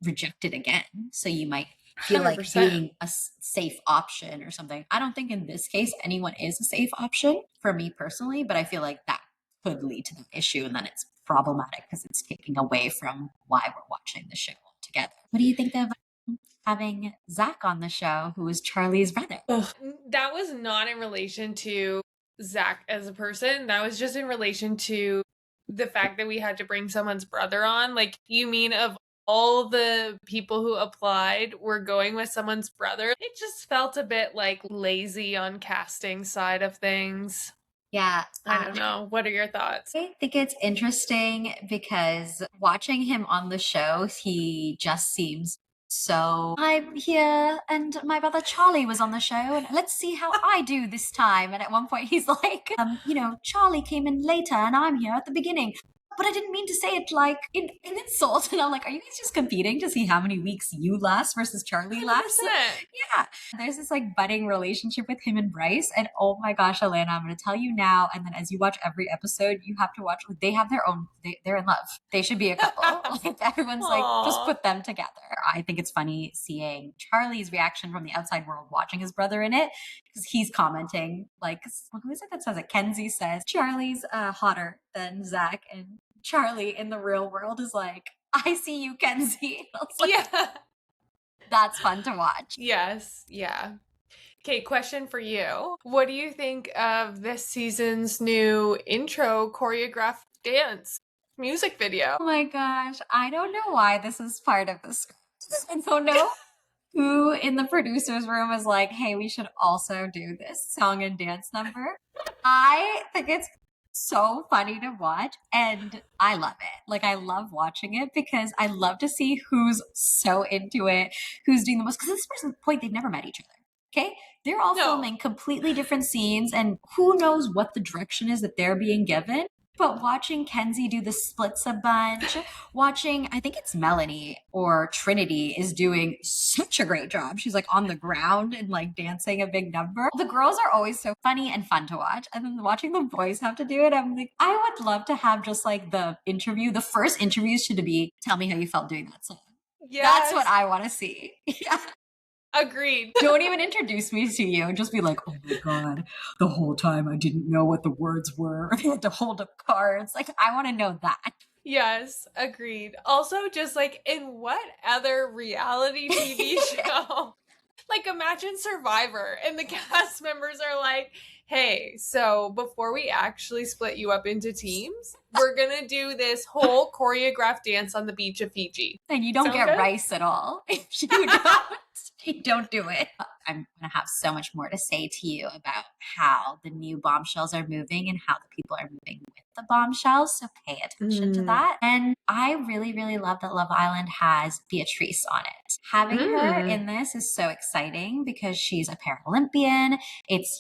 Speaker 2: rejected again. So you might feel like
Speaker 1: 100%.
Speaker 2: being a safe option or something. I don't think in this case anyone is a safe option for me personally, but I feel like that could lead to the issue and then it's problematic because it's taking away from why we're watching the show altogether. What do you think of having Zach on the show, who was Charlie's brother?
Speaker 1: Ugh. That was not in relation to Zach as a person. That was just in relation to the fact that we had to bring someone's brother on. Like, you mean of all the people who applied were going with someone's brother? It just felt a bit like lazy on casting side of things.
Speaker 2: Yeah,
Speaker 1: I don't know. What are your thoughts?
Speaker 2: I think it's interesting because watching him on the show, he just seems so. I'm here, and my brother Charlie was on the show, and let's see how I do this time. And at one point, he's like, Charlie came in later, and I'm here at the beginning. But I didn't mean to say it like in insult. And I'm like, are you guys just competing to see how many weeks you last versus Charlie lasts?
Speaker 1: 100%.
Speaker 2: Yeah. There's this like budding relationship with him and Bryce. And oh my gosh, Alana, I'm going to tell you now. And then as you watch every episode, you have to watch, they have their own, they're in love. They should be a couple. Like everyone's like, just
Speaker 1: Aw.
Speaker 2: put them together. I think it's funny seeing Charlie's reaction from the outside world watching his brother in it because he's commenting like, who is it that says it? Kenzie says Charlie's hotter than Zach, and Charlie in the real world is like, I see you, Kenzie. I was like,
Speaker 1: Yeah.
Speaker 2: that's fun to watch.
Speaker 1: Yes. Yeah. Okay, question for you. What do you think of this season's new intro choreographed dance music video?
Speaker 2: Oh my gosh, I don't know why this is part of the script. I don't know who in the producers room is like, hey, we should also do this song and dance number. I think it's so funny to watch and I love it. Like I love watching it because I love to see who's so into it, who's doing the most because at this person's point they've never met each other. Okay? They're all
Speaker 1: No.
Speaker 2: filming completely different scenes and who knows what the direction is that they're being given. But watching Kenzie do the splits a bunch, watching, I think it's Melanie or Trinity is doing such a great job. She's like on the ground and like dancing a big number. The girls are always so funny and fun to watch. And then watching the boys have to do it, I'm like, I would love to have just like the interview. The first interviews should be, tell me how you felt doing that song. That's what
Speaker 1: Yes.
Speaker 2: I want to see. Yeah.
Speaker 1: Agreed.
Speaker 2: Don't even introduce me to you. Just be like, oh my God, the whole time I didn't know what the words were. I had to hold up cards. Like, I want to know that.
Speaker 1: Yes, agreed. Also, just like in what other reality TV show? Like, imagine Survivor, and the cast members are like, hey, so before we actually split you up into teams, we're gonna do this whole choreographed dance on the beach of Fiji.
Speaker 2: And you don't
Speaker 1: Sound
Speaker 2: get
Speaker 1: good?
Speaker 2: rice at all. If you don't do it. I'm going to have so much more to say to you about how the new bombshells are moving and how the people are moving with the bombshells. So pay attention to
Speaker 1: Mm.
Speaker 2: that. And I really, really love that Love Island has Beatrice on it. Having her
Speaker 1: Mm.
Speaker 2: in this is so exciting because she's a Paralympian. It's,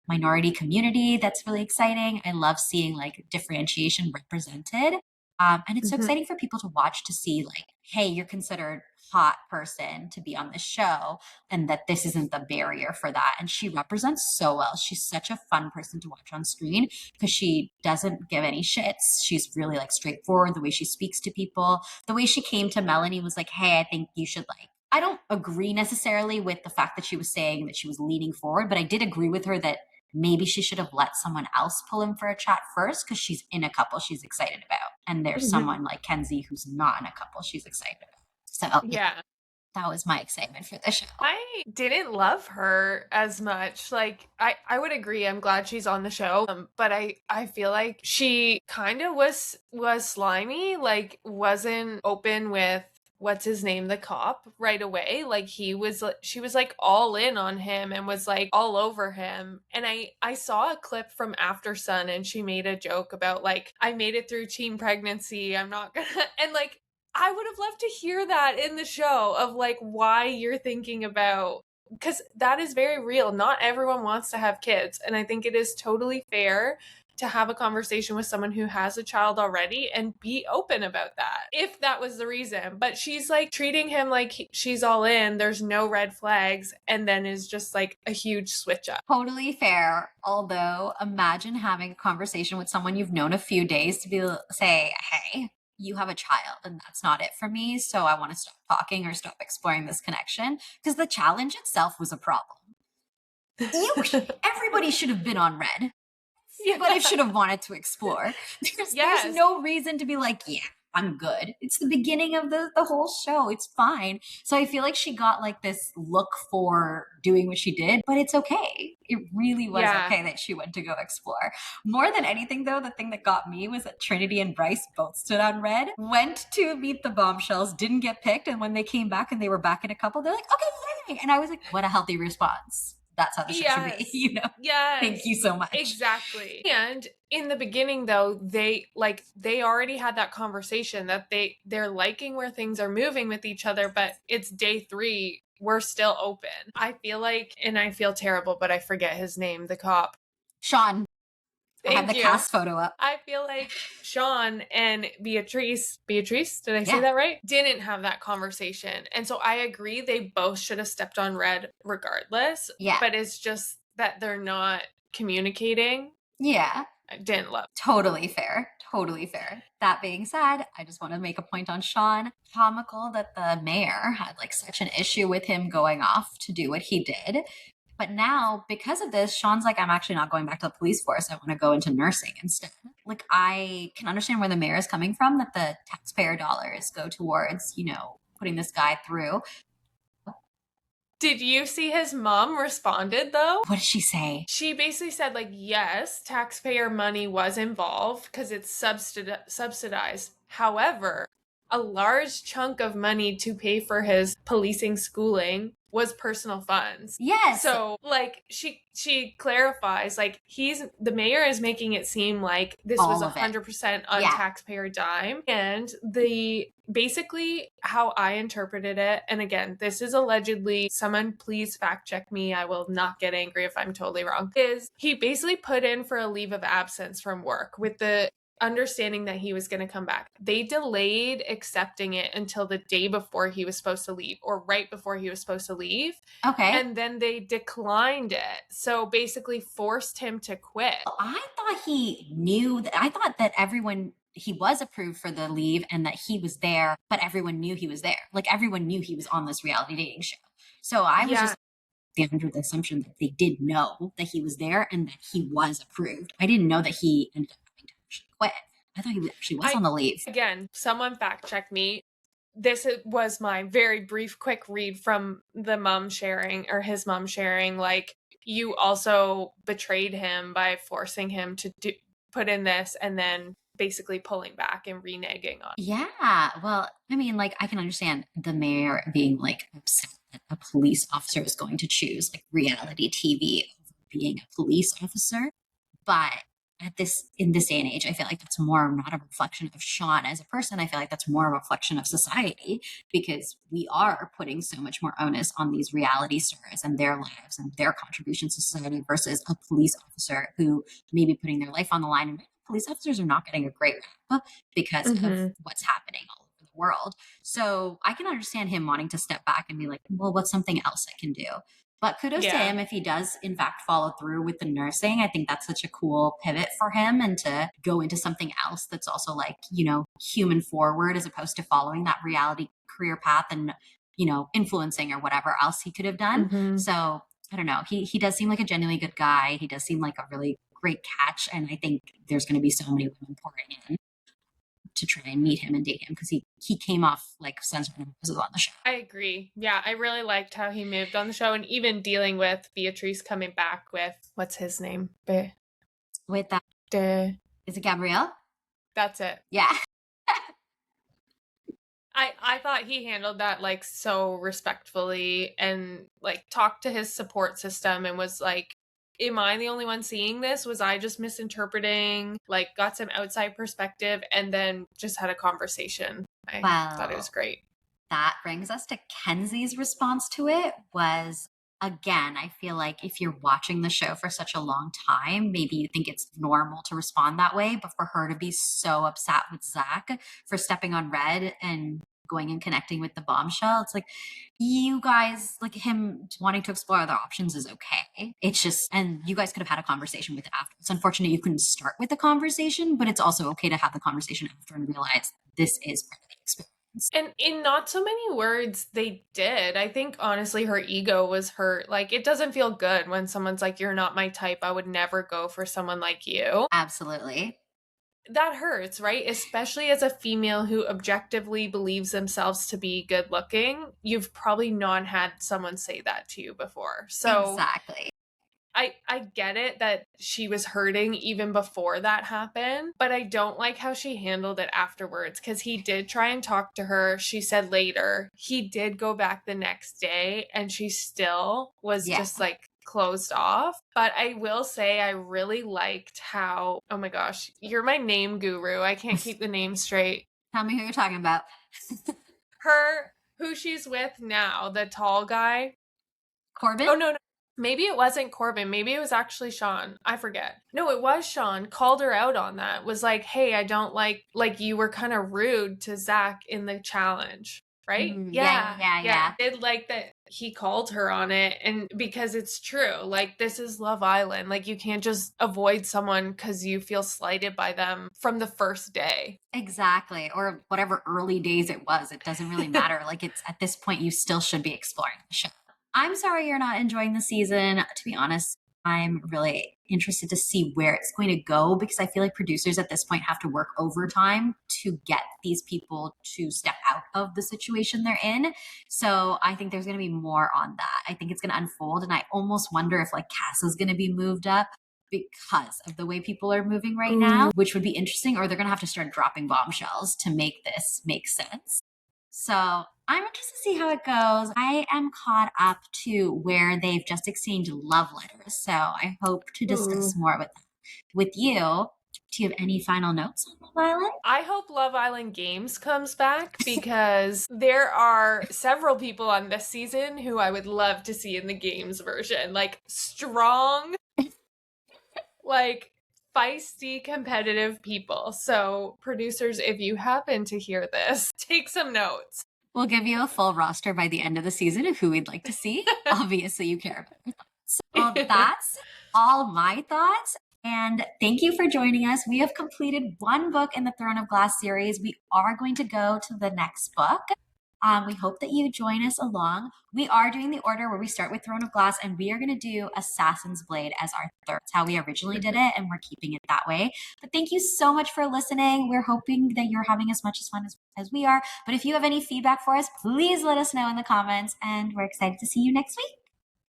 Speaker 2: minority community that's really exciting. I love seeing like differentiation represented. And it's so
Speaker 1: Mhm.
Speaker 2: exciting for people to watch to see like hey, you're considered hot person to be on the show and that this isn't the barrier for that. And she represents so well. She's such a fun person to watch on screen because she doesn't give any shits. She's really like straightforward the way she speaks to people. The way she came to Melanie was like, hey, I think you should like, I don't agree necessarily with the fact that she was saying that she was leaning forward, but I did agree with her that maybe she should have let someone else pull him for a chat first because she's in a couple she's excited about. And there's
Speaker 1: Mhm.
Speaker 2: someone like Kenzie who's not in a couple she's excited about. So yeah,
Speaker 1: Yeah.
Speaker 2: that was my excitement for the show.
Speaker 1: I didn't love her as much. Like I would agree. I'm glad she's on the show. But I feel like she kind of was slimy, like wasn't open with what's his name, the cop right away. Like she was like all in on him and was like all over him. And I saw a clip from After Sun and she made a joke about like I made it through teen pregnancy. I'm not gonna and like I would have loved to hear that in the show of like why you're thinking about because that is very real. Not everyone wants to have kids. And I think it is totally fair to have a conversation with someone who has a child already and be open about that if that was the reason. But she's like treating him like she's all in, there's no red flags, and then is just like a huge switch up.
Speaker 2: Totally fair. Although, imagine having a conversation with someone you've known a few days to be say, "Hey, you have a child, and that's not it for me. So I want to stop talking or stop exploring this connection." Because the challenge itself was a problem. You, everybody should have been on red. But I
Speaker 1: Yeah.
Speaker 2: should have wanted to explore. There's
Speaker 1: Yes.
Speaker 2: no reason to be like, yeah, I'm good. It's the beginning of the whole show. It's fine. So I feel like she got like this look for doing what she did, but it's okay. It really was
Speaker 1: Yeah.
Speaker 2: okay that she went to go explore. More than anything, though, the thing that got me was that Trinity and Bryce both stood on red, went to meet the Bombshells, didn't get picked, and when they came back and they were back in a couple, they're like, okay, yay. And I was like, what a healthy response. That's how the show should be,
Speaker 1: Yes.
Speaker 2: Thank you
Speaker 1: Yes.
Speaker 2: so much.
Speaker 1: Exactly. And in the beginning though, they already had that conversation that they're liking where things are moving with each other, but it's day 3. We're still open. I feel like and I feel terrible, but I forget his name, the cop.
Speaker 2: Sean, I have the
Speaker 1: Thank you.
Speaker 2: cast photo up.
Speaker 1: I feel like Sean and Beatrice, did I say
Speaker 2: Yeah.
Speaker 1: that right? Didn't have that conversation. And so I agree they both should have stepped on red regardless,
Speaker 2: Yeah.
Speaker 1: but it's just that they're not communicating.
Speaker 2: Yeah.
Speaker 1: I didn't love.
Speaker 2: Totally fair. Totally fair. That being said, I just want to make a point on Sean. Comical that the mayor had like such an issue with him going off to do what he did. But now, because of this, Sean's like, I'm actually not going back to the police force. I want to go into nursing instead. Like, I can understand where the mayor is coming from, that the taxpayer dollars go towards, putting this guy through.
Speaker 1: Did you see his mom responded though?
Speaker 2: What did she say?
Speaker 1: She basically said like yes, taxpayer money was involved because it's subsidized. However, a large chunk of money to pay for his policing schooling was personal funds.
Speaker 2: Yes,
Speaker 1: So like she clarifies like the mayor is making it seem like this was
Speaker 2: all of it.
Speaker 1: 100% on
Speaker 2: Yeah.
Speaker 1: taxpayer dime, and the basically how I interpreted it, and again, this is allegedly, someone please fact check me, I will not get angry if I'm totally wrong, is he basically put in for a leave of absence from work with the understanding that he was going to come back. They delayed accepting it until the day before he was supposed to leave or right before he was supposed to leave.
Speaker 2: Okay.
Speaker 1: And then they declined it. So basically forced him to quit.
Speaker 2: I thought he knew that. I thought that he was approved for the leave and that he was there, but everyone knew he was there. Like everyone knew he was on this reality dating show. So I was
Speaker 1: Yeah.
Speaker 2: just under the assumption that they did know that he was there and that he was approved. I didn't know that he ended up having to actually quit. I thought he actually was on the leave.
Speaker 1: Again, someone fact check me. This was my very brief, quick read from the mom sharing or his mom sharing. Like, you also betrayed him by forcing him to put in this and then basically pulling back and reneging on.
Speaker 2: Yeah. Well, I mean, like, I can understand the mayor being like upset that a police officer was going to choose like reality TV over being a police officer. But in this day and age, I feel like that's more not a reflection of Sean as a person. I feel like that's more a reflection of society because we are putting so much more onus on these reality stars and their lives and their contributions to society versus a police officer who may be putting their life on the line. And police officers are not getting a great rap because of
Speaker 1: Mhm.
Speaker 2: what's happening all over the world. So I can understand him wanting to step back and be like, well, what's something else I can do? But kudos to
Speaker 1: Yeah.
Speaker 2: him if he does, in fact, follow through with the nursing. I think that's such a cool pivot for him, and to go into something else that's also like, human forward as opposed to following that reality career path and, influencing or whatever else he could have done.
Speaker 1: Hmm.
Speaker 2: So I don't know. He does seem like a genuinely good guy. He does seem like a really great catch. And I think there's going to be so many women pouring in to try and meet him and date him because he came off like sunshine and roses on the show.
Speaker 1: I agree. Yeah, I really liked how he moved on the show, and even dealing with Beatrice coming back with what's his name?
Speaker 2: With that,
Speaker 1: De,
Speaker 2: is it Gabrielle?
Speaker 1: that's it.
Speaker 2: Yeah.
Speaker 1: I thought he handled that like so respectfully and like talked to his support system and was like, am I the only one seeing this? Was I just misinterpreting? Like got some outside perspective and then just had a conversation. I thought it was
Speaker 2: Well,
Speaker 1: great.
Speaker 2: that brings us to Kenzie's response to it was, again, I feel like if you're watching the show for such a long time, maybe you think it's normal to respond that way. But for her to be so upset with Zach for stepping on red and going and connecting with the bombshell, it's like, you guys, like him wanting to explore other options is okay. It's just, and you guys could have had a conversation with it after. It's unfortunate you couldn't start with the conversation, but it's also okay to have the conversation after and realize this is part of the experience.
Speaker 1: And in not so many words, they did. I think honestly, her ego was hurt. Like, it doesn't feel good when someone's like, you're not my type. I would never go for someone like you.
Speaker 2: Absolutely.
Speaker 1: That hurts, right? Especially as a female who objectively believes themselves to be good looking. You've probably not had someone say that to you before. So
Speaker 2: Exactly.
Speaker 1: I get it that she was hurting even before that happened, but I don't like how she handled it afterwards because he did try and talk to her. She said later he did go back the next day and she still was
Speaker 2: Yeah.
Speaker 1: just like closed off. But I will say I really liked how, oh my gosh, you're my name guru. I can't keep the name straight.
Speaker 2: Tell me who you're talking about.
Speaker 1: Her, who she's with now, the tall guy.
Speaker 2: Corbin?
Speaker 1: Oh, no, no. Maybe it wasn't Corbin. Maybe it was actually Sean. I forget. No, it was Sean. Called her out on that. Was like, hey, I don't like you were kind of rude to Zach in the challenge. Right?
Speaker 2: Yeah,
Speaker 1: Yeah.
Speaker 2: yeah,
Speaker 1: Yeah.
Speaker 2: yeah.
Speaker 1: Did like that he called her on it. And because it's true. Like, this is Love Island. Like, you can't just avoid someone because you feel slighted by them from the first day.
Speaker 2: Exactly. Or whatever early days it was. It doesn't really matter. Like, it's at this point, you still should be exploring the show. I'm sorry you're not enjoying the season. To be honest, I'm really interested to see where it's going to go because I feel like producers at this point have to work overtime to get these people to step out of the situation they're in. So I think there's going to be more on that. I think it's going to unfold. And I almost wonder if like Casa's going to be moved up because of the way people are moving right now, which would be interesting, or they're going to have to start dropping bombshells to make this make sense. So I'm interested to see how it goes. I am caught up to where they've just exchanged love letters. So I hope to discuss
Speaker 1: Ooh.
Speaker 2: more with you. Do you have any final notes on Love Island?
Speaker 1: I hope Love Island Games comes back because there are several people on this season who I would love to see in the games version. Like strong, like feisty, competitive people. So, producers, if you happen to hear this, take some notes.
Speaker 2: We'll give you a full roster by the end of the season of who we'd like to see. Obviously, you care about. So that's all my thoughts. And thank you for joining us. We have completed one book in the Throne of Glass series. We are going to go to the next book. We hope that you join us along. We are doing the order where we start with Throne of Glass and we are going to do Assassin's Blade as our third. That's how we originally did it, and we're keeping it that way. But thank you so much for listening. We're hoping that you're having as much as fun as we are. But if you have any feedback for us, please let us know in the comments, and we're excited to see you next week.